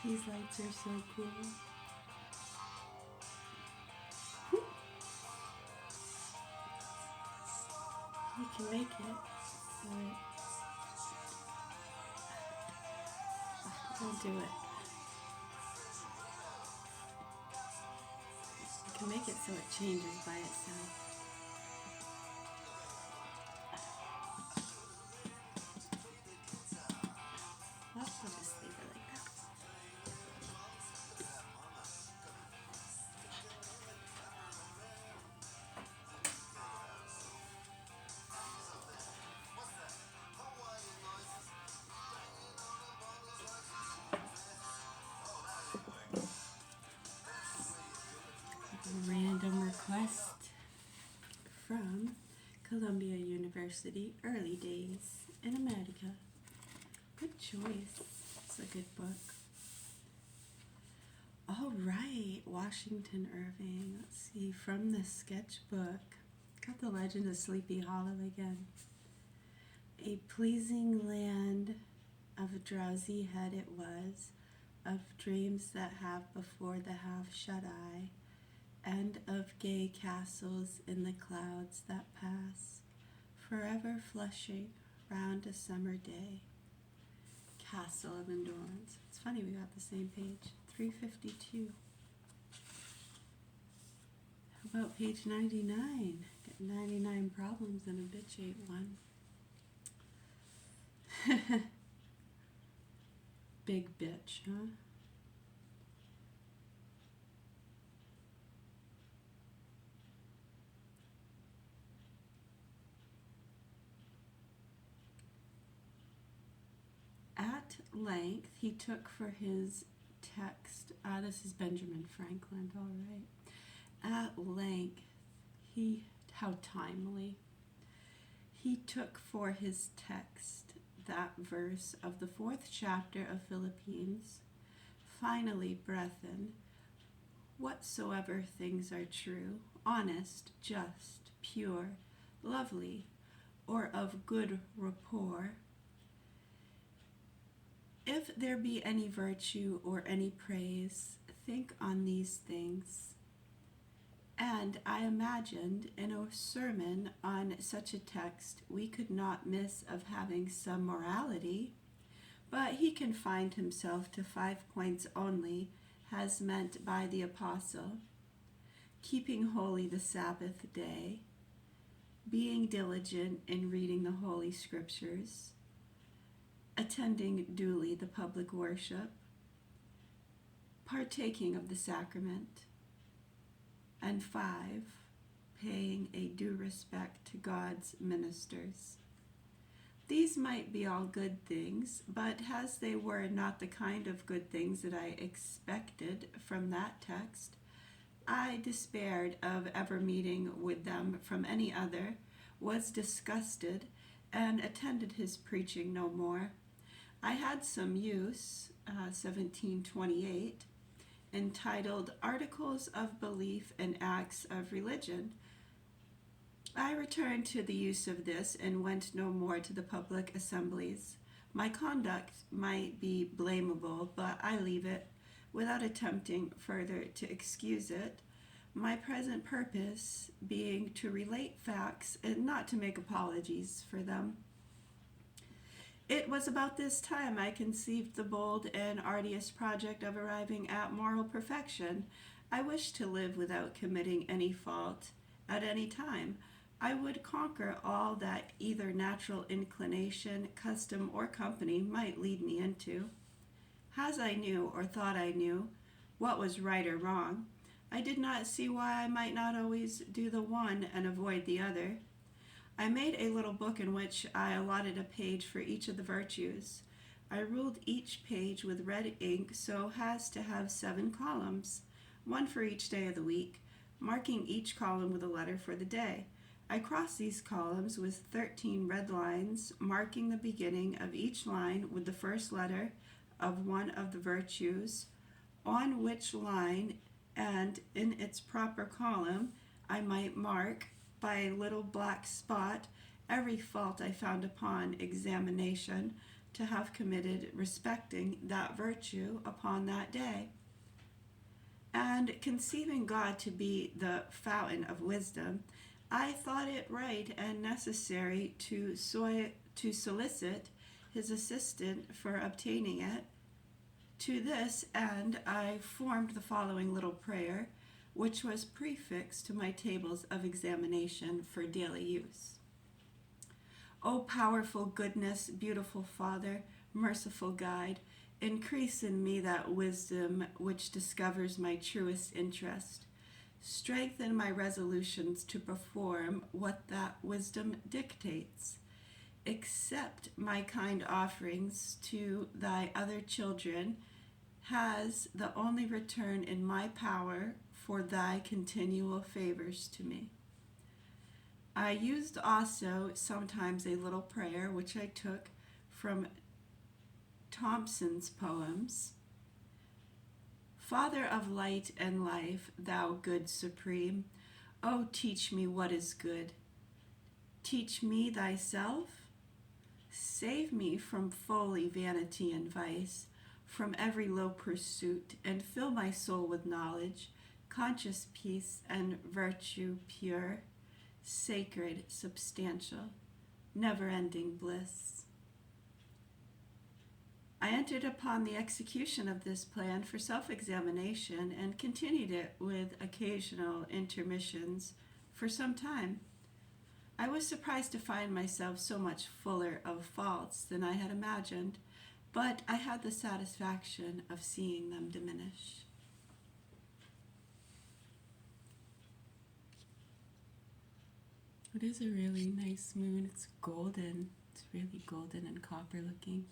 These lights are so cool. You can make it. Don't do it. You can make it so it changes by itself. Well, I'll just leave it like that. Random request from Columbia University, Early Days in America. Good choice. It's a good book. All right, Washington Irving. Let's see, from the sketchbook. Got the Legend of Sleepy Hollow again. A pleasing land of a drowsy head it was, of dreams that have before the half-shut eye, and of gay castles in the clouds that pass, forever flushing round a summer day. Castle of Endurance. It's funny we got the same page. 352. How about page 99? Get 99 problems and a bitch ate one. Big bitch, huh? At length, he took for his text, this is Benjamin Franklin, all right. At length, how timely, he took for his text that verse of the 4th chapter of Philippines. Finally, brethren, whatsoever things are true, honest, just, pure, lovely, or of good rapport, if there be any virtue or any praise, think on these things. And I imagined in a sermon on such a text we could not miss of having some morality, but he confined himself to 5 points only, as meant by the apostle: keeping holy the Sabbath day, being diligent in reading the Holy Scriptures, attending duly the public worship, partaking of the sacrament, and 5, paying a due respect to God's ministers. These might be all good things, but as they were not the kind of good things that I expected from that text, I despaired of ever meeting with them from any other, was disgusted, and attended his preaching no more. I had some use, 1728, entitled Articles of Belief and Acts of Religion. I returned to the use of this and went no more to the public assemblies. My conduct might be blamable, but I leave it, without attempting further to excuse it, my present purpose being to relate facts and not to make apologies for them. It was about this time I conceived the bold and arduous project of arriving at moral perfection. I wished to live without committing any fault at any time. I would conquer all that either natural inclination, custom, or company might lead me into. As I knew, or thought I knew, what was right or wrong, I did not see why I might not always do the one and avoid the other. I made a little book in which I allotted a page for each of the virtues. I ruled each page with red ink so as to have 7 columns, one for each day of the week, marking each column with a letter for the day. I crossed these columns with 13 red lines, marking the beginning of each line with the first letter of one of the virtues, on which line and in its proper column I might mark by a little black spot every fault I found upon examination, to have committed respecting that virtue upon that day. And conceiving God to be the fountain of wisdom, I thought it right and necessary to solicit his assistance for obtaining it. To this end, I formed the following little prayer, which was prefixed to my tables of examination for daily use. O powerful goodness, beautiful Father, merciful guide, increase in me that wisdom which discovers my truest interest. Strengthen my resolutions to perform what that wisdom dictates. Accept my kind offerings to thy other children as the only return in my power for thy continual favors to me. I used also sometimes a little prayer which I took from Thompson's poems. Father of light and life, thou good supreme, O teach me what is good. Teach me thyself. Save me from folly, vanity, and vice, from every low pursuit, and fill my soul with knowledge, conscious peace, and virtue pure, sacred, substantial, never-ending bliss. I entered upon the execution of this plan for self-examination and continued it with occasional intermissions for some time. I was surprised to find myself so much fuller of faults than I had imagined, but I had the satisfaction of seeing them diminish. It is a really nice moon. It's golden. It's really golden and copper looking.